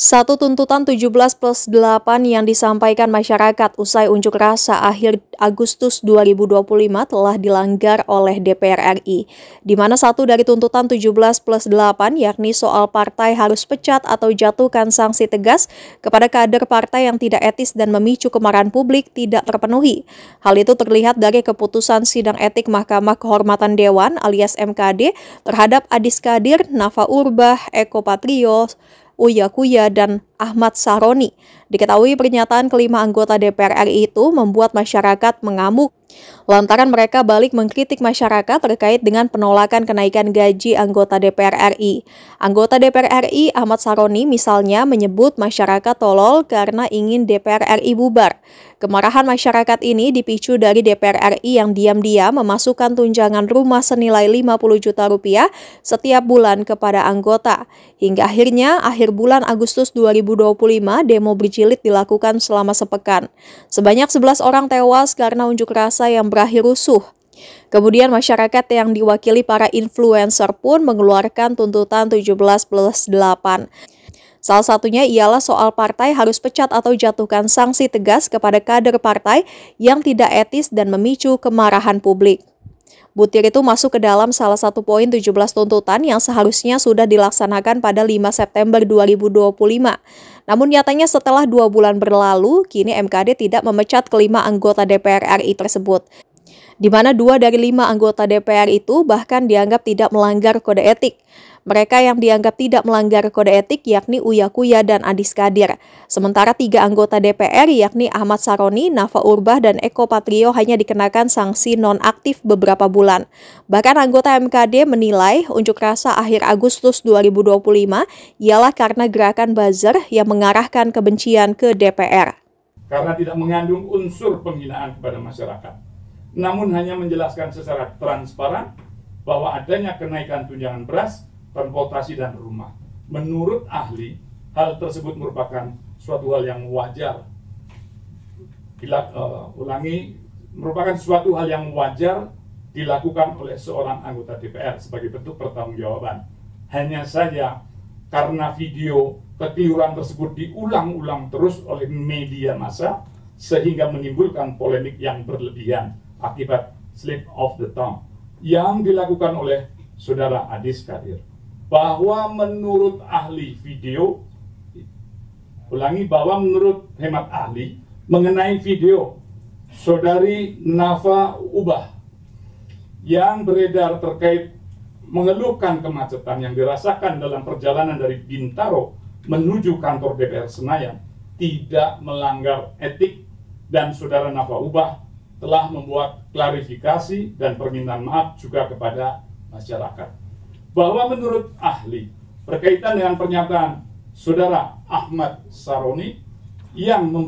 Satu tuntutan 17+8 yang disampaikan masyarakat usai unjuk rasa akhir Agustus 2025 telah dilanggar oleh DPR RI, di mana satu dari tuntutan 17+8 yakni soal partai harus pecat atau jatuhkan sanksi tegas kepada kader partai yang tidak etis dan memicu kemarahan publik tidak terpenuhi. Hal itu terlihat dari keputusan Sidang Etik Mahkamah Kehormatan Dewan alias MKD terhadap Adis Kadir, Nafa Urbah, Eko Patrio, Uya Kuya, dan Ahmad Saroni. Diketahui pernyataan kelima anggota DPR RI itu membuat masyarakat mengamuk lantaran mereka balik mengkritik masyarakat terkait dengan penolakan kenaikan gaji anggota DPR RI. Anggota DPR RI Ahmad Saroni misalnya menyebut masyarakat tolol karena ingin DPR RI bubar. Kemarahan masyarakat ini dipicu dari DPR RI yang diam-diam memasukkan tunjangan rumah senilai 50 juta rupiah setiap bulan kepada anggota. Hingga akhirnya akhir bulan Agustus 2025 demo berjilid dilakukan selama sepekan. Sebanyak 11 orang tewas karena unjuk rasa yang berakhir rusuh. Kemudian masyarakat yang diwakili para influencer pun mengeluarkan tuntutan 17+8. Salah satunya ialah soal partai harus pecat atau jatuhkan sanksi tegas kepada kader partai yang tidak etis dan memicu kemarahan publik. Butir itu masuk ke dalam salah satu poin 17 tuntutan yang seharusnya sudah dilaksanakan pada 5 September 2025. Namun nyatanya setelah 2 bulan berlalu, kini MKD tidak memecat kelima anggota DPR RI tersebut, di mana 2 dari 5 anggota DPR itu bahkan dianggap tidak melanggar kode etik. Mereka yang dianggap tidak melanggar kode etik yakni Uya Kuya dan Adis Kadir. Sementara 3 anggota DPR yakni Ahmad Saroni, Nafa Urbah, dan Eko Patrio hanya dikenakan sanksi nonaktif beberapa bulan. Bahkan anggota MKD menilai unjuk rasa akhir Agustus 2025 ialah karena gerakan buzzer yang mengarahkan kebencian ke DPR. Karena tidak mengandung unsur penghinaan kepada masyarakat, namun hanya menjelaskan secara transparan bahwa adanya kenaikan tunjangan beras, transportasi, dan rumah. Menurut ahli, hal tersebut merupakan suatu hal yang wajar. Merupakan suatu hal yang wajar dilakukan oleh seorang anggota DPR sebagai bentuk pertanggungjawaban. Hanya saja karena video kekeliruan tersebut diulang-ulang terus oleh media massa sehingga menimbulkan polemik yang berlebihan akibat slip of the tongue yang dilakukan oleh saudara Adis Kadir. Bahwa menurut ahli video, bahwa menurut hemat ahli mengenai video saudari Nafa Urbah yang beredar terkait mengeluhkan kemacetan yang dirasakan dalam perjalanan dari Bintaro menuju kantor DPR Senayan tidak melanggar etik, dan saudara Nafa Urbah telah membuat klarifikasi dan permintaan maaf juga kepada masyarakat. Bahwa menurut ahli berkaitan dengan pernyataan saudara Ahmad Saroni yang